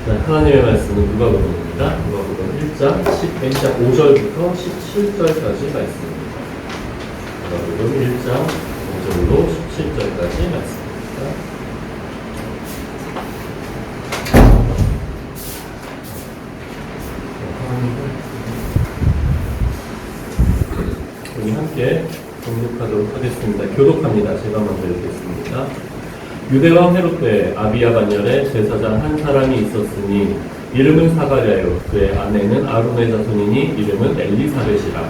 자, 하나님의 말씀은 누가복음입니다. 누가복음 1장 5절부터 17절까지 말씀입니다. 누가복음 1장 5절로 17절까지 말씀입니다. 우리 함께 공독하도록 하겠습니다. 교독합니다. 제가 먼저 읽겠습니다. 유대왕 헤롯 때 아비야 반열에 제사장 한 사람이 있었으니 이름은 사가랴요. 그의 아내는 아론의 자손이니 이름은 엘리사벳이라.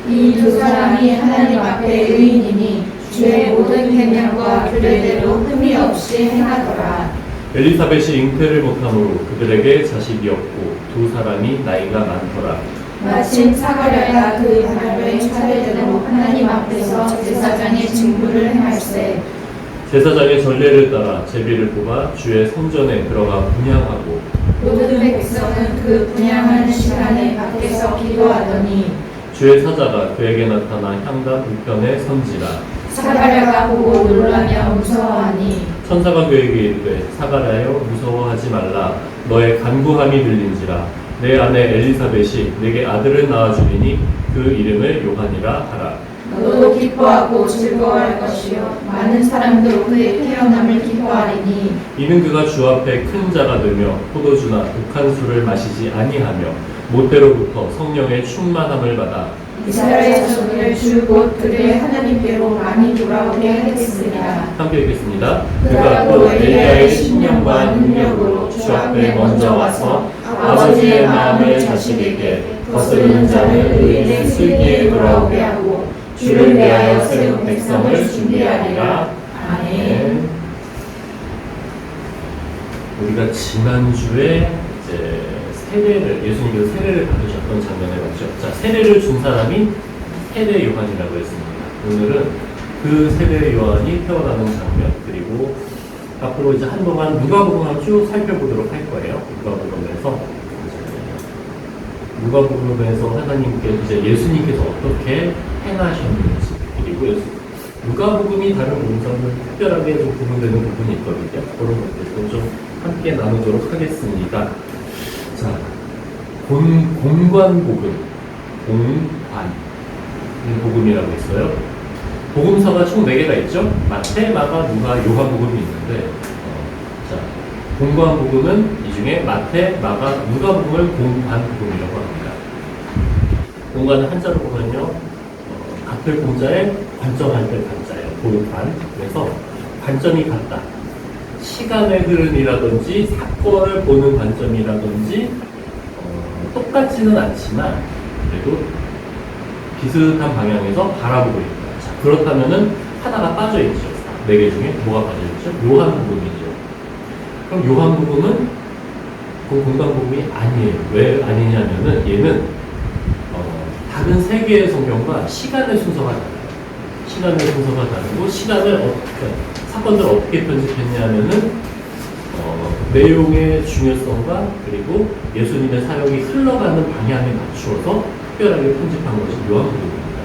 이 두 사람이 하나님 앞에 의인이니 주의 모든 계명과 규례대로 흠이 없이 행하더라. 엘리사벳이 잉태를 못함으로 그들에게 자식이 없고 두 사람이 나이가 많더라. 마침 사가랴가 그 반열의 차례대로 하나님 앞에서 제사장의 직무를 행할세. 제사장의 전례를 따라 제비를 뽑아 주의 성전에 들어가 분향하고 모든 백성은 그 분향하는 시간에 밖에서 기도하더니 주의 사자가 그에게 나타나 향단 우편에 선지라. 사가랴가 보고 놀라며 무서워하니 천사가 그에게 이르되 사가랴여 무서워하지 말라. 너의 간구함이 들린지라. 내 아내 엘리사벳이 내게 아들을 낳아주리니 그 이름을 요한이라 하라. 너도 기뻐하고 즐거워할 것이요 많은 사람도 그의 태어남을 기뻐하리니 이는 그가 주 앞에 큰 자가 되며 포도주나 독한 술을 마시지 아니하며 모태로부터 성령의 충만함을 받아 이스라엘 자손을 주 곧 그들의 하나님께로 많이 돌아오게 하겠습니다. 함께 읽겠습니다. 그가 또 엘리야의 신령과 능력으로 주 앞에 먼저 와서 아버지의 마음을 자식에게 거스르는 자를 의인의 슬기에 돌아오게 하고 주를 위하여 세운 백성을 준비하리라. 아멘. 우리가 지난주에 이제 예수님께서 세례를 받으셨던 장면을 봤죠. 자, 세례를 준 사람이 세례 요한이라고 했습니다. 오늘은 그 세례 요한이 태어나는 장면, 그리고 앞으로 이제 한동안 누가복음을 쭉 살펴보도록 할 거예요. 누가복음에서 하나님께서 이제 예수님께서 어떻게 행하셨는지, 그리고 누가복음이 다른 복음서는 특별하게 좀 구분되는 부분이 있거든요. 그런 것들도 좀 함께 나누도록 하겠습니다. 자, 공관복음, 복음이라고 있어요. 복음서가 총 4개가 있죠. 마태, 마가, 누가, 요한복음이 있는데, 자, 공관복음은 이 중에 마태, 마가, 누가복음을 공관복음이라고 합니다. 공관은 한자로 보면요, 같을 공자에 관점할 때 관자예요. 공관. 그래서 관점이 같다. 시간의 흐름이라든지 사건을 보는 관점이라든지 똑같지는 않지만 그래도 비슷한 방향에서 바라보고 있다. 자, 그렇다면은 하나가 빠져있죠. 4개 중에 뭐가 빠져있죠? 요한복음이죠. 그럼 요한복음은 그 공관복음이 아니에요. 왜 아니냐면은 얘는 다른 3개의 성경과 시간의 순서가 달라요. 시간의 순서가 다르고 사건들을 어떻게 편집했냐면은 내용의 중요성과 그리고 예수님의 사역이 흘러가는 방향에 맞추어서 특별하게 편집한 것이 요한복음입니다.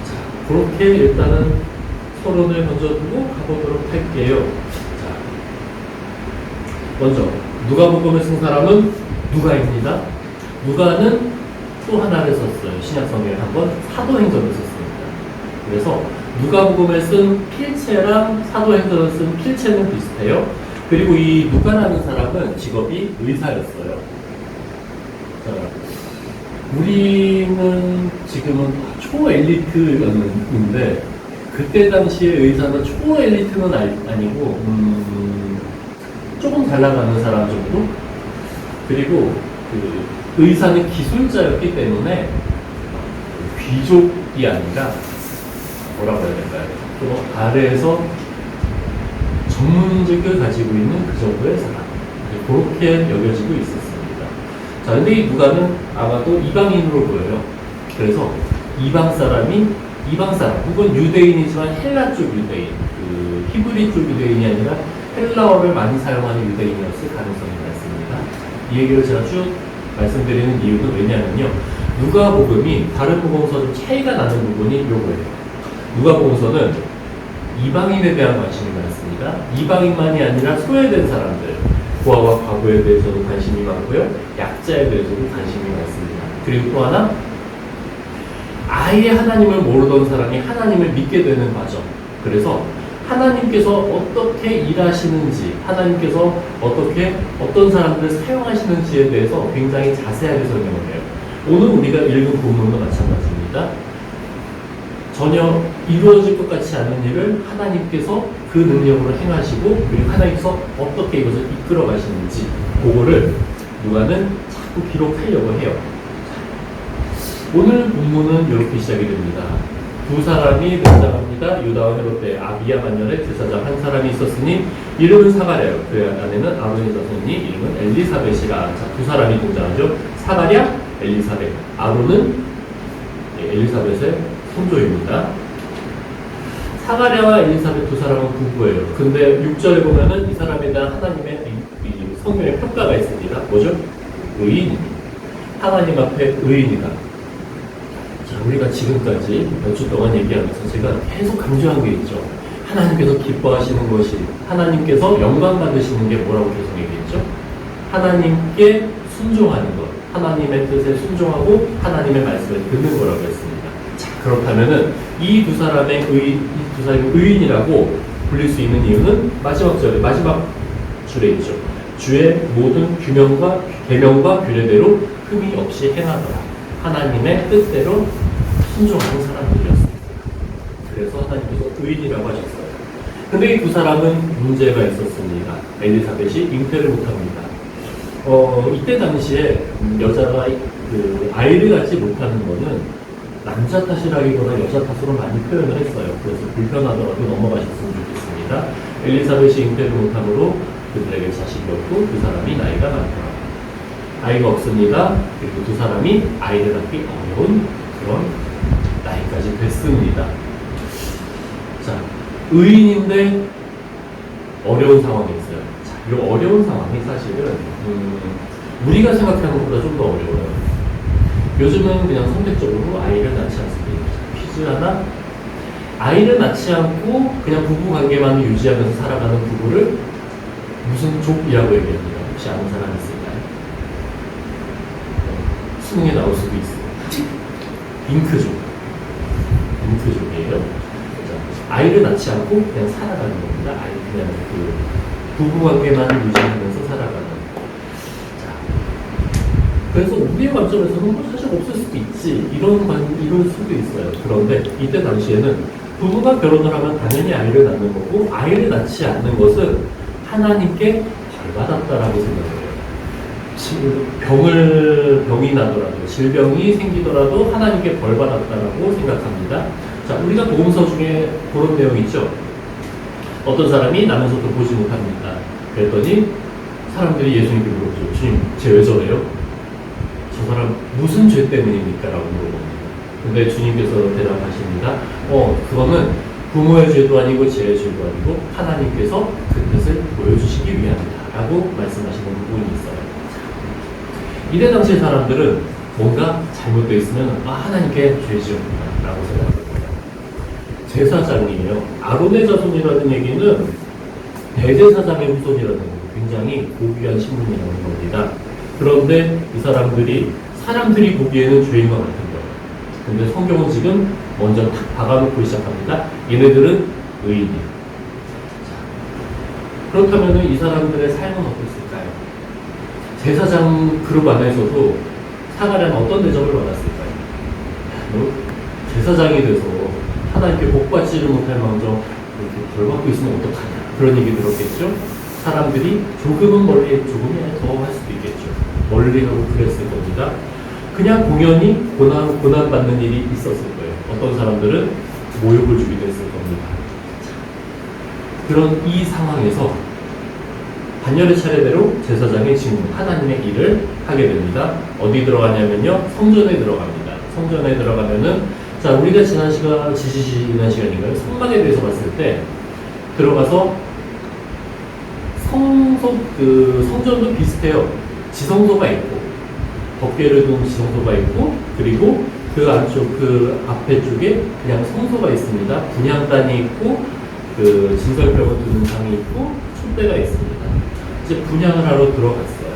자, 그렇게 일단은 서론을 먼저 두고 가보도록 할게요. 자, 먼저 누가복음을 쓴 사람은 누가입니다. 누가는 또 하나를 썼어요. 신약성경에 한번 사도행전을 썼습니다. 그래서 누가복음을 쓴 필체랑 사도행전을 쓴 필체는 비슷해요. 그리고 이 누가라는 사람은 직업이 의사였어요. 자, 우리는 지금은 초엘리트였는데 그때 당시에 의사는 초엘리트는 아니고 조금 잘 나가는 사람 정도? 그리고 그 의사는 기술자였기 때문에 귀족이 아니라 뭐라고 해야 될까요? 좀 아래에서 전문직을 가지고 있는 그 정도의 사람. 그렇게 여겨지고 있었습니다. 자, 근데 이 누가는 아마도 이방인으로 보여요. 그래서 이방 사람 혹은 유대인이지만 헬라 쪽 유대인, 그 히브리 쪽 유대인이 아니라 헬라어를 많이 사용하는 유대인이었을 가능성이 많습니다. 이 얘기를 제가 쭉 말씀드리는 이유는 왜냐면요. 누가복음이 다른 복음서와 좀 차이가 나는 부분이 요거예요. 누가복음서는 이방인에 대한 관심이 많습니다. 이방인만이 아니라 소외된 사람들, 고아와 과부에 대해서도 관심이 많고요. 약자에 대해서도 관심이 많습니다. 그리고 또 하나, 아예 하나님을 모르던 사람이 하나님을 믿게 되는 과정. 그래서 하나님께서 어떻게 일하시는지, 하나님께서 어떻게 어떤 사람들을 사용하시는지에 대해서 굉장히 자세하게 설명을 해요. 오늘 우리가 읽은 본문도 마찬가지입니다. 전혀 이루어질 것 같지 않은 일을 하나님께서 그 능력으로 행하시고, 그리고 하나님께서 어떻게 이것을 이끌어 가시는지, 그거를 누가는 자꾸 기록하려고 해요. 오늘 본문은 이렇게 시작이 됩니다. 두 사람이 등장합니다. 유다와 헤롯대 아비야 만년에 제사장 한 사람이 있었으니 이름은 사가랴요. 그 아내는 아론의 자손이니 이름은 엘리사벳이라. 자, 두 사람이 등장하죠. 사가랴, 엘리사벳. 아론은 엘리사벳의 손조입니다. 사가랴와 엘리사벳 두 사람은 부부예요. 근데 6절에 보면은 이 사람에 대한 하나님의 이 성경의 평가가 있습니다. 뭐죠? 의인입니다. 하나님 앞에 의인이다. 자, 우리가 지금까지 몇 주 동안 얘기하면서 제가 계속 강조한 게 있죠. 하나님께서 기뻐하시는 것이, 하나님께서 영광 받으시는 게 뭐라고 계속 얘기했죠? 하나님께 순종하는 것, 하나님의 뜻에 순종하고 하나님의 말씀을 듣는 거라고 했습니다. 자, 그렇다면은 이 두 사람의 의인이라고 불릴 수 있는 이유는 마지막 줄에 있죠. 주의 모든 계명과 규례대로 흠이 없이 행하더라. 하나님의 뜻대로 순종하는 사람들이었습니다. 그래서 하나님께서 의인이라고 하셨어요. 근데 이 두 사람은 문제가 있었습니다. 엘리사벳이 잉태를 못합니다. 이때 당시에 여자가 아이를 갖지 못하는 거는 남자 탓이라기보다 여자 탓으로 많이 표현을 했어요. 그래서 불편하더라도 넘어가셨으면 좋겠습니다. 엘리사벳이 잉태를 못함으로 그들에게 자식이 없고 두 사람이 나이가 많더라. 아이가 없습니다. 그리고 두 사람이 아이를 낳기 어려운 그런 나이까지 됐습니다. 자, 의인인데 어려운 상황이 있어요. 자, 이 어려운 상황이 사실은 우리가 생각하는 것보다 좀 더 어려워요. 요즘은 그냥 선택적으로 아이를 낳지 않습니다. 퀴즈 하나. 아이를 낳지 않고 그냥 부부 관계만 유지하면서 살아가는 부부를 무슨 족이라고 얘기합니다. 혹시 아는 사람 있을까요? 수능에 나올 수도 있어요. 잉크족. 잉크족이에요. 아이를 낳지 않고 그냥 살아가는 겁니다. 아이 그냥 부부 관계만 유지하면서 살아가는. 그래서 우리의 관점에서는 뭐 사실 없을 수도 있지 이럴 수도 있어요. 그런데 이때 당시에는 부부가 결혼을 하면 당연히 아이를 낳는 거고, 아이를 낳지 않는 것은 하나님께 벌받았다라고 생각해요. 병이 나더라도, 질병이 생기더라도 하나님께 벌받았다라고 생각합니다. 자, 우리가 복음서 중에 그런 내용이 있죠. 어떤 사람이 나면서도 보지 못합니다. 그랬더니 사람들이 예수님께 물어보죠. 주님, 쟤 왜 저래요? 저 사람 무슨 죄 때문입니까? 라고 물어봅니다. 근데 주님께서 대답하십니다. 그거는 부모의 죄도 아니고 제 죄도 아니고 하나님께서 그 뜻을 보여주시기 위함이다. 라고 말씀하시는 부분이 있어요. 이때 당시의 사람들은 뭔가 잘못되어 있으면 하나님께 죄 지었구나 라고 생각합니다. 제사장이에요. 아론의 자손이라는 얘기는 대제사장의 후손이라는 굉장히 고귀한 신분이라는 겁니다. 그런데 이 사람들이 보기에는 죄인 것 같은 거예요. 근데 성경은 지금 먼저 탁 박아놓고 시작합니다. 얘네들은 의인이에요. 그렇다면 이 사람들의 삶은 어땠을까요? 제사장 그룹 안에서도 사가랴는 어떤 대접을 받았을까요? 제사장이 돼서 하나님께 복받지를 못할 망정 이렇게 벌 받고 있으면 어떡하냐, 그런 얘기 들었겠죠? 사람들이 조금은 멀리, 조금이 더 할 수도 있겠죠. 멀리 하고 그랬을 겁니다. 그냥 공연히 고난받는 일이 있었을 거예요. 어떤 사람들은 모욕을 주기도 했을 겁니다. 그런 이 상황에서 단열의 차례대로 제사장의 직무, 하나님의 일을 하게 됩니다. 어디 들어가냐면요, 성전에 들어갑니다. 성전에 들어가면은, 자, 우리가 지난 시간인가요? 성막에 대해서 봤을 때 들어가서 성전도 비슷해요. 지성소가 있고, 덮개를 둔 지성소가 있고, 그리고 그 안쪽, 그 앞에 쪽에 그냥 성소가 있습니다. 분향단이 있고, 그 진설병을 두는 장이 있고, 촛대가 있습니다. 이제 분향을 하러 들어갔어요.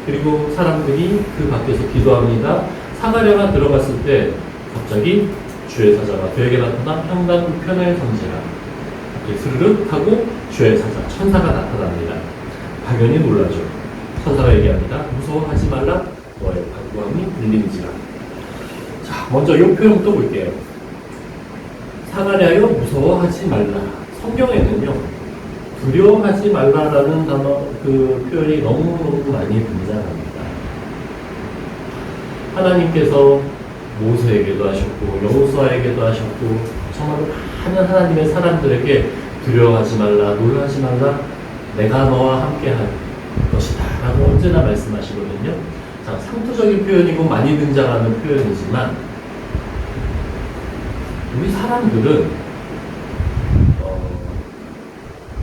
그리고 사람들이 그 밖에서 기도합니다. 사가랴가 들어갔을 때 갑자기 주의 사자가 그에게 나타나 평강 우편의 선지라. 갑자기 스르륵 하고 주의 사자, 천사가 나타납니다. 당연히 놀라죠. 천사가 얘기합니다. 무서워하지 말라. 너의 간구함이 들린지라. 자, 먼저 이 표현부터 볼게요. 사가랴여 무서워하지 말라. 성경에는요, 두려워하지 말라라는 단어, 그 표현이 너무너무 많이 등장합니다. 하나님께서 모세에게도 하셨고, 여호수아에게도 하셨고, 정말 많은 하나님의 사람들에게 두려워하지 말라, 놀라지 말라, 내가 너와 함께 할 것이다 라고 언제나 말씀하시거든요. 자, 상투적인 표현이고 많이 등장하는 표현이지만, 우리 사람들은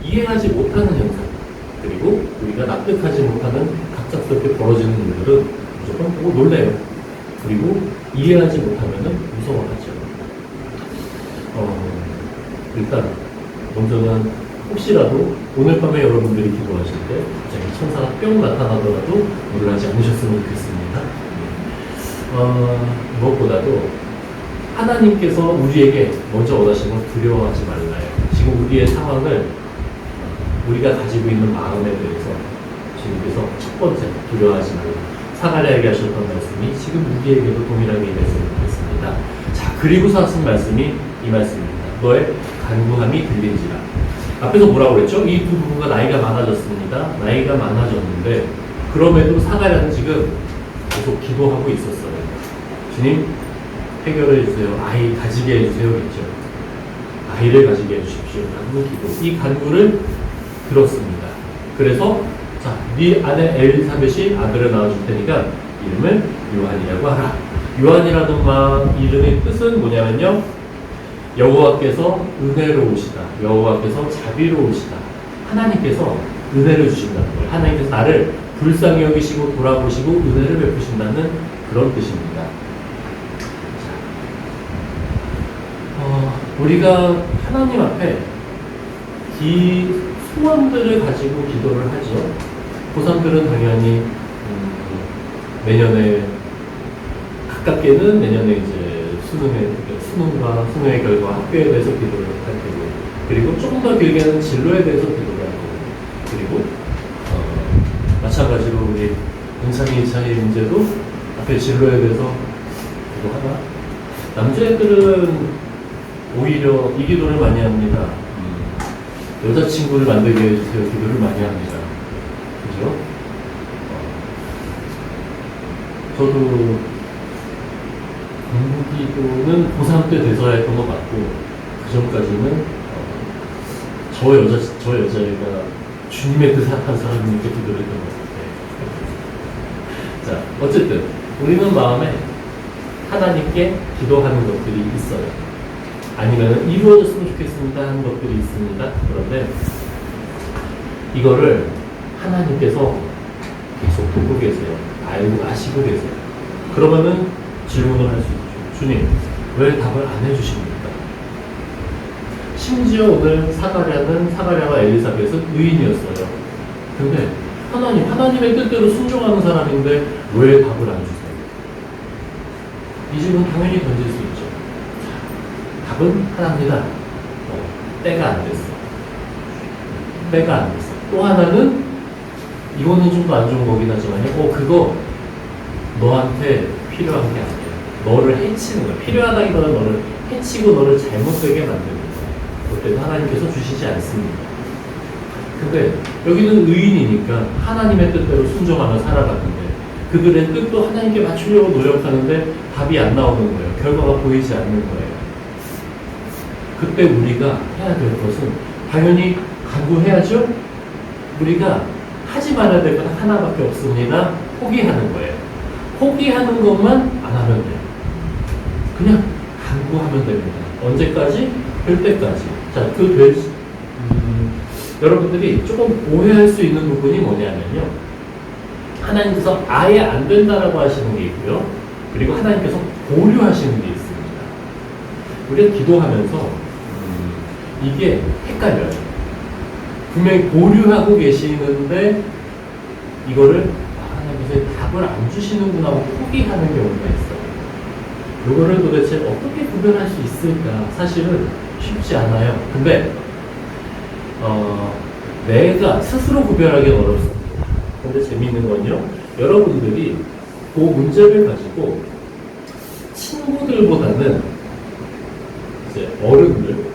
이해하지 못하는 현상, 그리고 우리가 납득하지 못하는 갑작스럽게 벌어지는 일들은 무조건 보고 놀래요. 그리고 이해하지 못하면 무서워하죠. 일단 먼저는 혹시라도 오늘 밤에 여러분들이 기도하실 때 갑자기 천사가 뿅 나타나더라도 놀라지 않으셨으면 좋겠습니다. 무엇보다도 하나님께서 우리에게 먼저 원하시는 건 두려워하지 말라요. 지금 우리의 상황을 우리가 가지고 있는 마음에 대해서 주님께서 첫 번째 두려워하지 말라. 사가랴에게 하셨던 말씀이 지금 우리에게도 동일하게 임했으면 좋겠습니다. 자, 그리고서 하신 말씀이 이 말씀입니다. 너의 간구함이 들린지라. 앞에서 뭐라고 그랬죠? 이 두 부부가 나이가 많아졌습니다. 나이가 많아졌는데 그럼에도 사가랴는 지금 계속 기도하고 있었어요. 주님 해결해 주세요. 아이 가지게 해주세요. 그랬죠. 아이를 가지게 해주십시오. 라는 기도. 이 간구를 들었습니다. 그래서 자, 네 아내 엘리사벳이 아들을 낳아줄 테니까 이름을 요한이라고 하라. 요한이라는 말 이름의 뜻은 뭐냐면요, 여호와께서 은혜로우시다, 여호와께서 자비로우시다, 하나님께서 은혜를 주신다는 거예요. 하나님께서 나를 불쌍히 여기시고 돌아보시고 은혜를 베푸신다는 그런 뜻입니다. 우리가 하나님 앞에 이 소원들을 가지고 기도를 하죠. 고3들은 당연히 내년에 가깝게는 내년에 이제 수능과 수능의 결과 학교에 대해서 기도를 할 테고, 그리고 조금 더 길게는 진로에 대해서 기도를 할 거고, 그리고 마찬가지로 우리 은찬이 2차의 문제도 앞에 진로에 대해서 기도하나? 남자애들은 오히려 이 기도를 많이 합니다. 여자친구를 만들게 해주세요. 기도를 많이 합니다. 그죠? 저도 공부 기도는 고3 때 돼서야 했던 것 같고, 그 전까지는 저 여자애가 주님의 뜻한 사람님께 기도를 했던 것 같아요. 자, 어쨌든 우리는 마음에 하나님께 기도하는 것들이 있어요. 아니면 이루어졌으면 좋겠습니다 하는 것들이 있습니다. 그런데 이거를 하나님께서 계속 보고 계세요. 알고 아시고 계세요. 그러면은 질문을 할 수 있죠. 주님, 왜 답을 안 해주십니까? 심지어 오늘 사가랴와 엘리사벳은 의인이었어요. 근데 하나님의 뜻대로 순종하는 사람인데 왜 답을 안 주세요? 이 질문 당연히 던질 수 있죠. 답은 하나입니다. 때가 안 됐어. 때가 안 됐어. 또 하나는, 이거는 좀 더 안 좋은 거긴 하지만요. 그거 너한테 필요한 게 아니에요. 너를 해치는 거야. 필요하다기보다 너를 해치고 너를 잘못되게 만드는 거야. 그때도 하나님께서 주시지 않습니다. 근데 여기는 의인이니까 하나님의 뜻대로 순종하며 살아가는데, 그들의 뜻도 하나님께 맞추려고 노력하는데 답이 안 나오는 거예요. 결과가 보이지 않는 거예요. 그때 우리가 해야 될 것은 당연히 간구해야죠. 우리가 하지 말아야 될 건 하나밖에 없습니다. 포기하는 거예요. 포기하는 것만 안 하면 돼요. 그냥 간구하면 됩니다. 언제까지? 될 때까지. 자, 여러분들이 조금 오해할 수 있는 부분이 뭐냐면요, 하나님께서 아예 안 된다라고 하시는 게 있고요, 그리고 하나님께서 보류하시는 게 있습니다. 우리가 기도하면서 이게 헷갈려요. 분명히 보류하고 계시는데 이거를 하나님께서 답을 안 주시는구나 하고 포기하는 경우가 있어요. 이거를 도대체 어떻게 구별할 수 있을까? 사실은 쉽지 않아요. 근데 내가 스스로 구별하기는 어렵습니다. 근데 재미있는 건요, 여러분들이 그 문제를 가지고 친구들보다는 이제 어른들,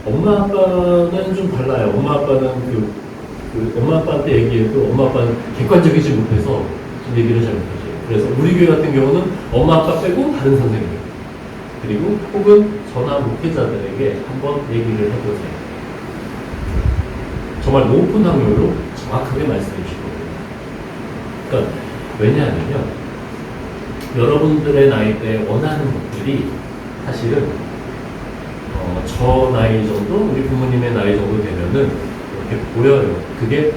엄마 아빠는 좀 달라요. 엄마 아빠는 엄마 아빠한테 얘기해도 엄마 아빠는 객관적이지 못해서 좀 얘기를 잘 못하죠. 그래서 우리 교회 같은 경우는 엄마 아빠 빼고 다른 선생님, 그리고 혹은 전화 목회자들에게 한번 얘기를 해보세요. 정말 높은 확률로 정확하게 말씀해 주실 겁니다. 그러니까 왜냐하면요, 여러분들의 나이대에 원하는 것들이 사실은 저 나이 정도, 우리 부모님의 나이 정도 되면은 이렇게 보여요. 그게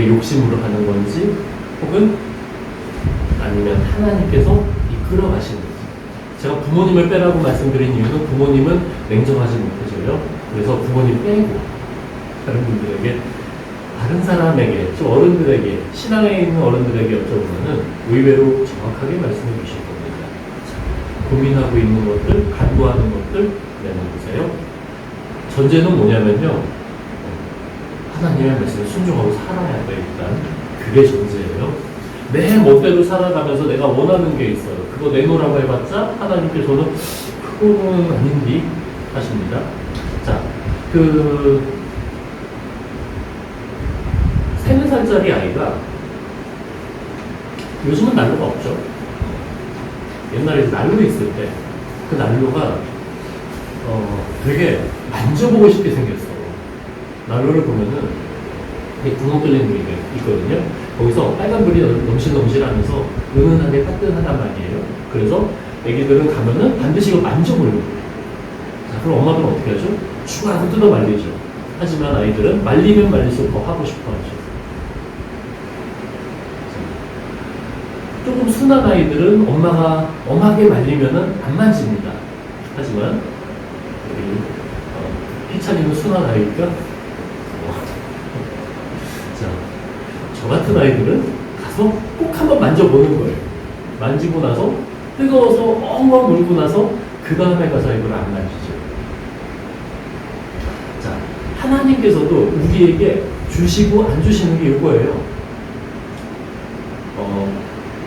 욕심으로 하는 건지, 혹은 아니면 하나님께서 이끌어 가시는 건지. 제가 부모님을 빼라고 말씀드린 이유는 부모님은 냉정하지 못해져요. 그래서 부모님 빼고 다른 분들에게, 다른 사람에게, 좀 어른들에게, 신앙에 있는 어른들에게 여쭤보면은 의외로 정확하게 말씀해 주실 겁니다. 자, 고민하고 있는 것들, 간구하는 것들 내놓으세요. 전제는 뭐냐면요, 하나님의 말씀에 순종하고 살아야 돼. 일단 그게 전제예요. 내 멋대로 살아가면서 내가 원하는 게 있어요. 그거 내놓으라고 해봤자 하나님께서는 그거는 아닌디 하십니다. 자, 3살짜리 아이가, 요즘은 난로가 없죠. 옛날에 난로 있을 때 그 난로가 되게 만져보고 싶게 생겼어. 난로를 보면은 구멍 뚫린 불이 있거든요. 거기서 빨간 불이 넘실넘실하면서 은은하게 따뜻하단 말이에요. 그래서 애기들은 가면은 반드시 이거 만져보려고 해요. 자, 그럼 엄마들은 어떻게 하죠? 추가하고 뜯어 말리죠. 하지만 아이들은 말리면 말릴수록 더 하고 싶어 하죠. 조금 순한 아이들은 엄마가 엄하게 말리면은 안 만집니다. 하지만 우리 희찬이는 순한 아이니까 자, 저 같은 아이들은 가서 꼭 한번 만져보는 거예요. 만지고 나서 뜨거워서 엉엉 울고 나서 그 다음에 가서 이걸 안 만지죠. 자, 하나님께서도 우리에게 주시고 안 주시는 게 이거예요.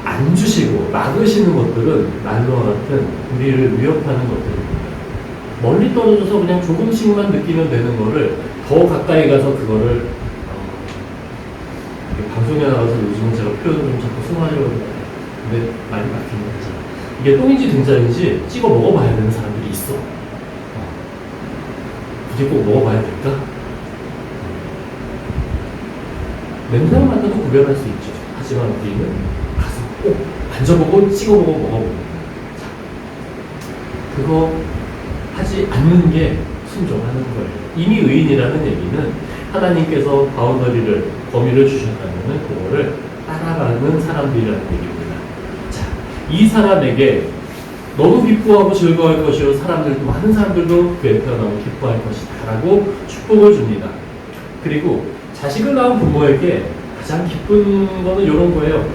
안 주시고 막으시는 것들은 난로와 같은 우리를 위협하는 것들입니다. 멀리 떨어져서 그냥 조금씩만 느끼면 되는 거를 더 가까이 가서 그거를 방송에 나가서 요즘은 제가 표현을 좀 자꾸 승화하려고 해요. 근데 말이 막히는 거죠. 이게 똥인지 된장인지 찍어 먹어봐야 되는 사람들이 있어. 굳이 꼭 먹어봐야 될까? 냄새만 맡아도 구별할 수 있죠. 하지만 우리는 가서 꼭 만져보고 찍어보고 먹어보는 거예요. 자, 그거 하지 않는 게 순종하는 거예요. 이미 의인이라는 얘기는 하나님께서 바운더리를, 범위를 주셨다면 그거를 따라가는 사람들이라는 얘기입니다. 자, 이 사람에게 너도 기뻐하고 즐거워할 것이요 사람들도, 많은 사람들도 그에 태어나면 기뻐할 것이다 라고 축복을 줍니다. 그리고 자식을 낳은 부모에게 가장 기쁜 거는 이런 거예요.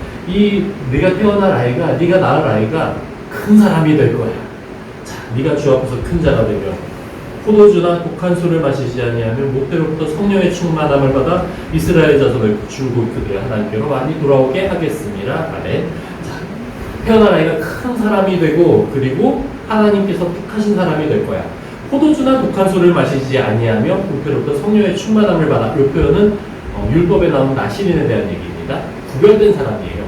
네가 태어날 아이가, 네가 낳을 아이가 큰 사람이 될 거야. 자, 네가 주 앞에서 큰 자가 되며 포도주나 독한 술을 마시지 아니하면 목대로부터 성령의 충만함을 받아 이스라엘 자손을 구출고 그들의 하나님께로 많이 돌아오게 하겠습니다. 아멘. 자, 태어날 아이가 큰 사람이 되고, 그리고 하나님께서 택하신 사람이 될 거야. 포도주나 독한 술을 마시지 아니하며 목대로부터 성령의 충만함을 받아. 이 표현은 율법에 나온 나실인에 대한 얘기입니다. 구별된 사람이에요.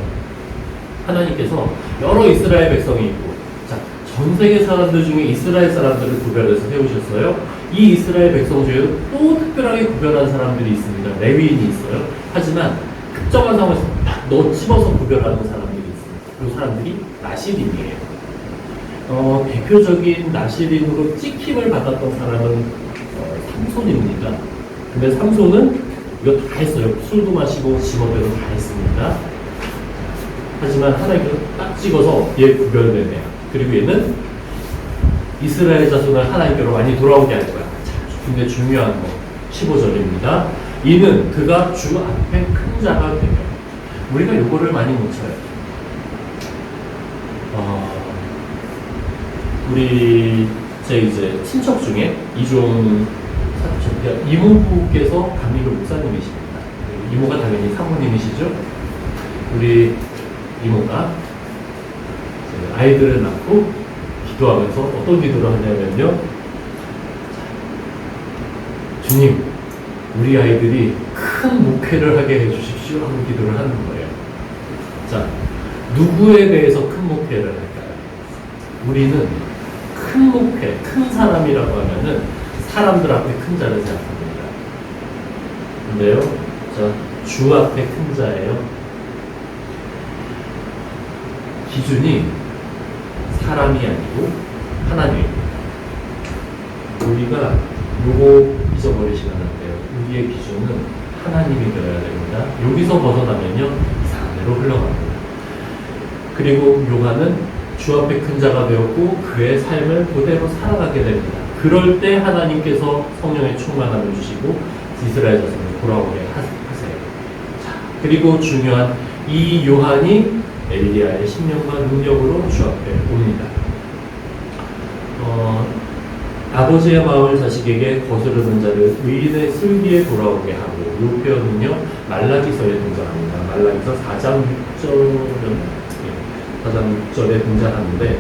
하나님께서 여러 이스라엘 백성이 있고, 자, 전 세계 사람들 중에 이스라엘 사람들을 구별해서 세우셨어요. 이 이스라엘 백성 중에 또 특별하게 구별한 사람들이 있습니다. 레위인이 있어요. 하지만 특정한 상황에서 딱 집어서 구별하는 사람들이 있습니다. 이 사람들이 나실인이에요. 대표적인 나실인으로 찍힘을 받았던 사람은 삼손입니다. 근데 삼손은 이거 다 했어요. 술도 마시고 지멋대로 다 했습니다. 하지만 하나님께서 딱 찍어서 얘 구별되네요. 그리고 얘는 이스라엘 자손을 하나님께로 많이 돌아오게 할 거야. 자, 근데 중요한 거, 15절입니다. 이는 그가 주 앞에 큰 자가 되며. 우리가 요거를 많이 못 쳐요. 우리 제 이제 친척 중에 이종 이모부께서 감리교 목사님이십니다. 이모가 당연히 사모님이시죠. 우리 이모가 아이들을 낳고 기도하면서 어떤 기도를 하냐면요. 주님, 우리 아이들이 큰 목회를 하게 해주십시오 하는 기도를 하는 거예요. 자, 누구에 대해서 큰 목회를 할까요? 우리는 큰 목회, 큰 사람이라고 하면은 사람들 앞에 큰 자를 생각합니다. 근데요, 자, 주 앞에 큰 자예요. 기준이 사람이 아니고 하나님입니다. 우리가 요거 잊어버리시면 안 돼요. 우리의 기준은 하나님이 되어야 됩니다. 여기서 벗어나면요, 이상한 데로 흘러갑니다. 그리고 요한은 주 앞에 큰 자가 되었고 그의 삶을 그대로 살아가게 됩니다. 그럴 때 하나님께서 성령의 충만함을 주시고 이스라엘 자손을 돌아오게 하세요. 자, 그리고 중요한 이 요한이 엘리야의 신령과 능력으로 주 앞에 옵니다. 아버지의 마음을 자식에게 거스르는 자를 의인의 슬기에 돌아오게 하고, 이 표현은요 말라기서에 등장합니다. 말라기서 4장 6절에 등장하는데,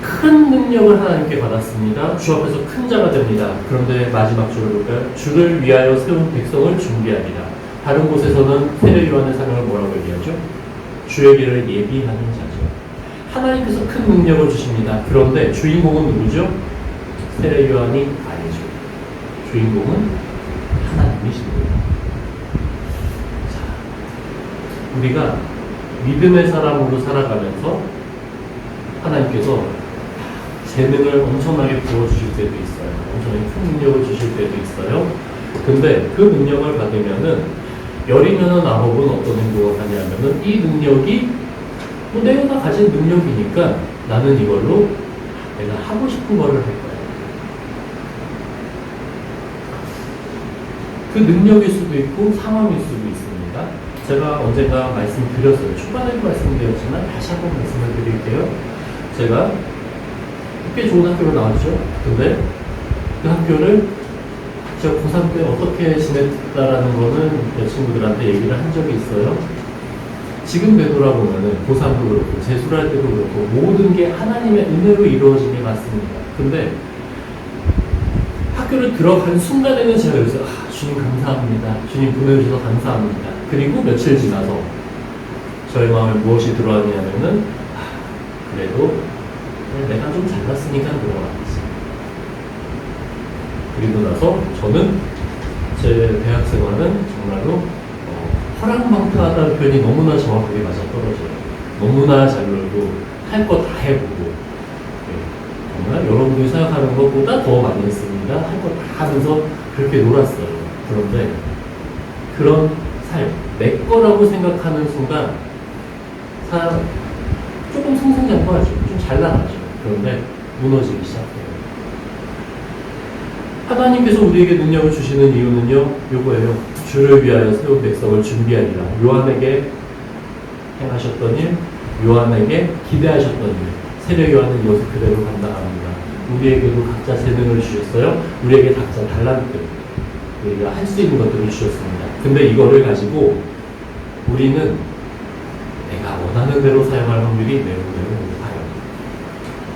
큰 능력을 하나님께 받았습니다. 주 앞에서 큰 자가 됩니다. 그런데 마지막 줄을 볼까요? 주를 위하여 세운 백성을 준비하리라. 다른 곳에서는 세례 요한의 사명을 뭐라고 얘기하죠? 주의 길을 예비하는 자죠. 하나님께서 큰 능력을 주십니다. 그런데 주인공은 누구죠? 세례 요한이 아니죠. 주인공은 하나님이십니다. 자, 우리가 믿음의 사람으로 살아가면서 하나님께서 재능을 엄청나게 부어주실 때도 있어요. 엄청나게 큰 능력을 주실 때도 있어요. 근데 그 능력을 받으면은 열이면은 아홉은 어떤 행동을 하냐면은 이 능력이 뭐 내가 가진 능력이니까 나는 이걸로 내가 하고 싶은 거를 할 거야. 그 능력일 수도 있고 상황일 수도 있습니다. 제가 언젠가 말씀드렸어요. 초반에도 말씀드렸지만 다시 한번 말씀을 드릴게요. 제가 꽤 좋은 학교로 나왔죠. 근데 그 학교를 제가 고3 때 어떻게 지냈다라는 거는 내 친구들한테 얘기를 한 적이 있어요. 지금 되돌아보면은 고3도 그렇고 재수할 때도 그렇고 모든 게 하나님의 은혜로 이루어진 게 맞습니다. 근데 학교를 들어간 순간에는 제가 여기서 주님 감사합니다. 주님 보내주셔서 감사합니다. 그리고 며칠 지나서 저의 마음에 무엇이 들어왔냐면은 그래도 내가 좀 잘났으니까 들어왔지. 그리고 나서 저는 제 대학 생활은 정말로 허랑방탕하다는 표현이 너무나 정확하게 맞아떨어져요. 너무나 잘 놀고 할 거 다 해보고, 정말 여러분들이 생각하는 것보다 더 많이 했습니다. 할 거 다 하면서 그렇게 놀았어요. 그런데 그런 삶, 내 거라고 생각하는 순간 사람 조금 승승장구하죠. 좀 잘 나가죠. 그런데 무너지기 시작해요. 하나님께서 우리에게 능력을 주시는 이유는요, 요거예요. 주를 위하여 세운 백성을 준비하리라. 요한에게 행하셨던 일, 요한에게 기대하셨던 일, 세례 요한은 이것을 그대로 감당합니다. 우리에게도 각자 재능을 주셨어요. 우리에게 각자 달란트, 우리가 할 수 있는 것들을 주셨습니다. 근데 이거를 가지고 우리는 내가 원하는 대로 사용할 확률이 매우 높아요.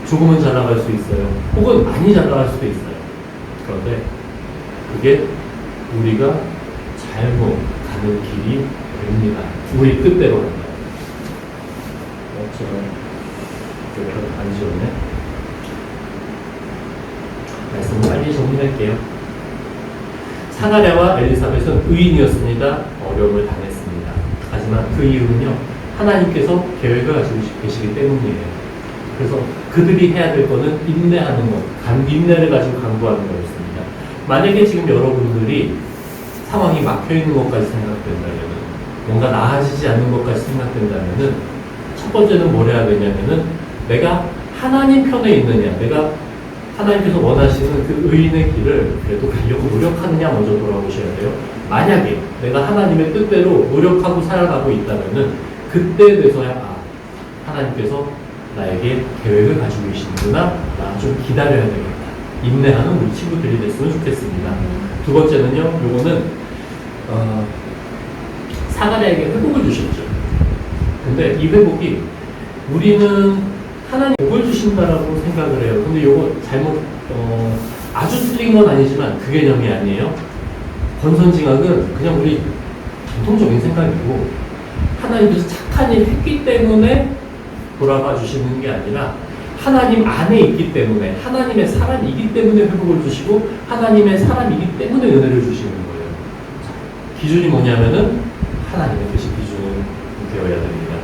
조금은 잘 나갈 수 있어요. 혹은 많이 잘 나갈 수도 있어요. 그런데 그게 우리가 잘못 가는 길이 됩니다. 우리 뜻대로 간다. 제가 안 지웠네. 말씀을 빨리 정리할게요. 사가랴와 엘리사벳은 의인이었습니다. 어려움을 당했습니다. 하지만 그 이유는요, 하나님께서 계획을 가지고 계시기 때문이에요. 그래서 그들이 해야 될 거는 인내하는 것, 인내를 가지고 강구하는 거였습니다. 만약에 지금 여러분들이 상황이 막혀 있는 것까지 생각된다면, 뭔가 나아지지 않는 것까지 생각된다면은, 첫 번째는 뭘 해야 되냐면은, 내가 하나님 편에 있느냐, 내가 하나님께서 원하시는 그 의인의 길을 그래도 가려고 노력하느냐 먼저 돌아보셔야 돼요. 만약에 내가 하나님의 뜻대로 노력하고 살아가고 있다면은 그때에 대해서야 하나님께서 나에게 계획을 가지고 계시는구나. 나 좀 기다려야 되겠다. 인내하는 우리 친구들이 됐으면 좋겠습니다. 두 번째는요. 요거는 사가랴에게 회복을 주셨죠. 근데 이 회복이 우리는 하나님 복을 주신다라고 생각을 해요. 근데 요거 잘못 아주 틀린 건 아니지만 그 개념이 아니에요. 권선징악은 그냥 우리 전통적인 생각이고 하나님께서 착한 일 했기 때문에 돌아가 주시는 게 아니라 하나님 안에 있기 때문에 하나님의 사람이기 때문에 회복을 주시고 하나님의 사람이기 때문에 은혜를 주시는 거예요. 기준이 뭐냐면은 하나님의 뜻이 기준이 되어야 됩니다.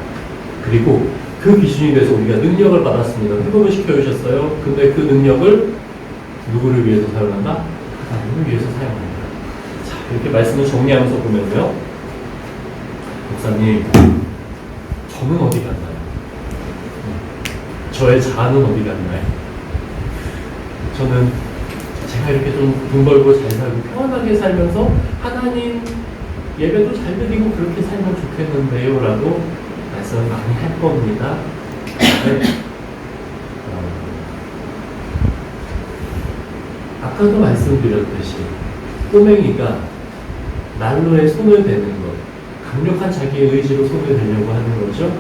그리고 그 기준이 돼서 우리가 능력을 받았습니다. 회복을 시켜주셨어요. 근데 그 능력을 누구를 위해서 사용한다? 하나님을 위해서 사용합니다. 자, 이렇게 말씀을 정리하면서 보면요. 목사님, 저는 어디 갔나요? 저의 자아는 어디 갔나요? 저는 제가 이렇게 좀 돈 벌고 잘 살고 편안하게 살면서 하나님 예배도 잘 드리고 그렇게 살면 좋겠는데요 라고 말씀을 많이 할 겁니다. 네. 아까도 말씀드렸듯이 꼬맹이가 난로에 손을 대는 것, 강력한 자기의 의지로 손을 대려고 하는 거죠.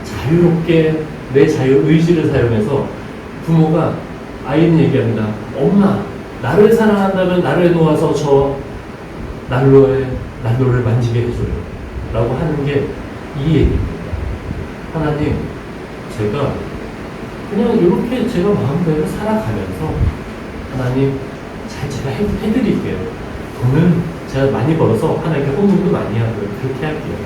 자유롭게 내 자유 의지를 사용해서 부모가 아이는 얘기합니다. 엄마, 나를 사랑한다면 나를 놓아서 저 난로를 만지게 해줘요. 라고 하는 게 이 얘기입니다. 하나님, 제가 그냥 이렇게 제가 마음대로 살아가면서 하나님, 잘 제가 해드릴게요. 돈은 제가 많이 벌어서 하나님께 헌금도 많이 하고요. 그렇게 할게요.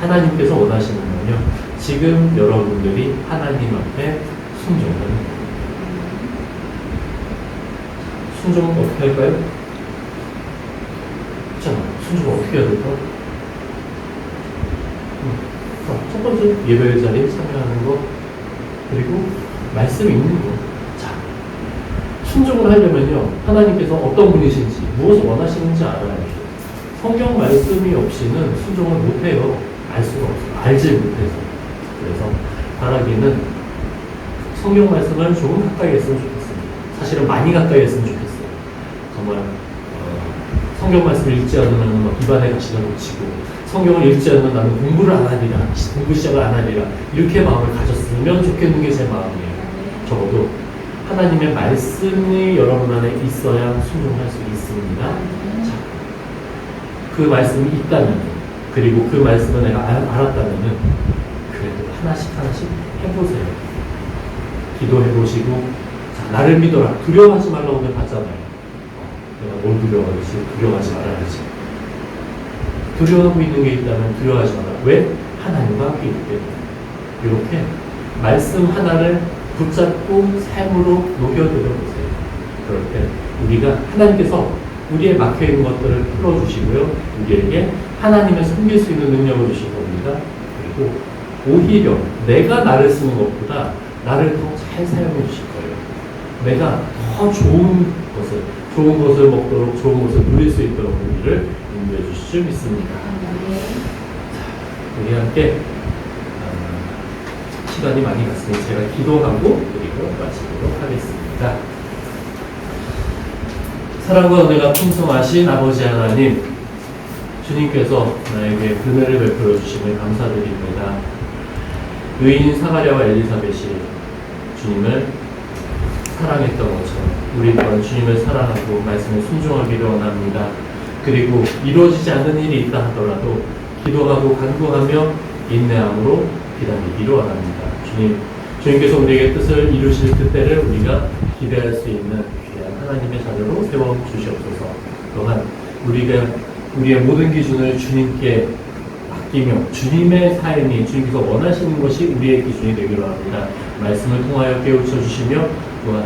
하나님께서 원하시는 건요. 지금 여러분들이 하나님 앞에 순종은 어떻게 할까요? 순종을 어떻게 해야 될까? 첫 번째 예배 자리에 참여하는 거, 그리고 말씀 읽는 거. 자, 순종을 하려면요, 하나님께서 어떤 분이신지, 무엇을 원하시는지 알아야 돼요. 성경 말씀이 없이는 순종을 못해요. 알 수가 없어요. 알지 못해서. 그래서 바라기는 성경 말씀을 조금 가까이 했으면 좋겠습니다. 사실은 많이 가까이 했으면 좋겠어요. 정말 성경 말씀을 읽지 않으면 막 입안에 가시가 놓치고, 성경을 읽지 않으면 나는 공부를 안 하리라, 공부 시작을 안 하리라, 이렇게 마음을 가졌으면 좋겠는 게 제 마음이에요. 적어도 하나님의 말씀이 여러분 안에 있어야 순종할 수 있습니다. 자, 그 말씀이 있다면, 그리고 그 말씀을 내가 알았다면 그래도 하나씩 해보세요. 기도해보시고, 자, 나를 믿어라. 두려워하지 말라고 오늘 봤잖아요. 내가 뭘 두려워하지? 두려워하지 말아야지. 두려워하고 있는 게 있다면 두려워하지 마라. 왜? 하나님과 함께 있기 때문에. 이렇게 말씀 하나를 붙잡고 삶으로 녹여들어보세요. 그럴 때 우리가 하나님께서 우리의 막혀있는 것들을 풀어주시고요. 우리에게 하나님을 섬길 수 있는 능력을 주실 겁니다. 그리고 오히려 내가 나를 쓰는 것보다 나를 더 잘 사용해 주실 거예요. 내가 더 좋은 것을 먹도록, 좋은 것을 누릴 수 있도록 우리를 인도해 주실 줄 믿습니다. 자, 우리 함께 시간이 많이 갔으니 제가 기도하고 그리고 마치도록 하겠습니다. 사랑과 은혜가 풍성하신 아버지 하나님, 주님께서 나에게 은혜를 베풀어 주심을 감사드립니다. 의인 사가랴와 엘리사벳이 주님을 사랑했던 것처럼 우리 또한 주님을 사랑하고 말씀에 순종하기를 원합니다. 그리고 이루어지지 않는 일이 있다 하더라도 기도하고 간구하며 인내함으로 기다리기를 원합니다. 주님께서 우리에게 뜻을 이루실 그때를 우리가 기대할 수 있는 귀한 하나님의 자녀로 세워주시옵소서. 또한 우리의 모든 기준을 주님께 맡기며 주님의 삶이 주님께서 원하시는 것이 우리의 기준이 되기로 합니다. 말씀을 통하여 깨우쳐 주시며 또한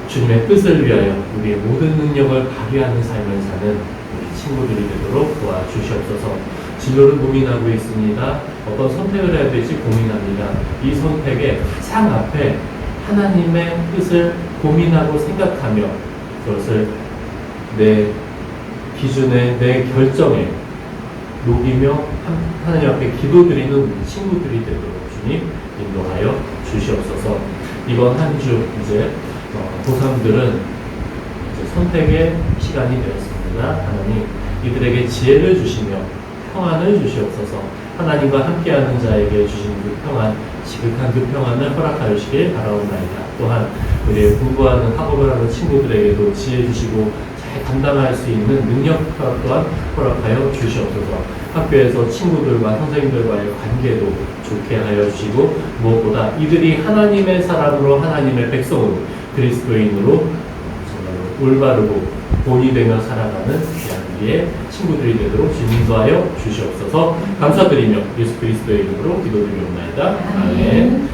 주님의 뜻을 위하여 우리의 모든 능력을 발휘하는 삶을 사는 우리 친구들이 되도록 도와주시옵소서. 진로를 고민하고 있습니다. 어떤 선택을 해야 될지 고민합니다. 이 선택의 가장 앞에 하나님의 뜻을 고민하고 생각하며 그것을 내 기준에 내 결정에 녹이며 하나님 앞에 기도드리는 우리 친구들이 되도록 주님 인도하여 주시옵소서. 이번 한 주 이제 고3들은 이제 선택의 시간이 되었습니다. 하나님 이들에게 지혜를 주시며 평안을 주시옵소서. 하나님과 함께하는 자에게 주시는 그 평안, 지극한 그 평안을 허락하여 주시길 바라옵나이다. 또한 우리 공부하는 학업을 하는 친구들에게도 지혜 주시고 잘 감당할 수 있는 능력 또한 허락하여 주시옵소서. 학교에서 친구들과 선생님들과의 관계도 좋게 하여 주시고 무엇보다 이들이 하나님의 사람으로 하나님의 백성으로 그리스도인으로 정말로 올바르고 본이 되며 살아가는 우리의 친구들이 되도록 주님 인도하여 주시옵소서. 감사드리며 예수 그리스도의 이름으로 기도드리옵나이다. 아멘.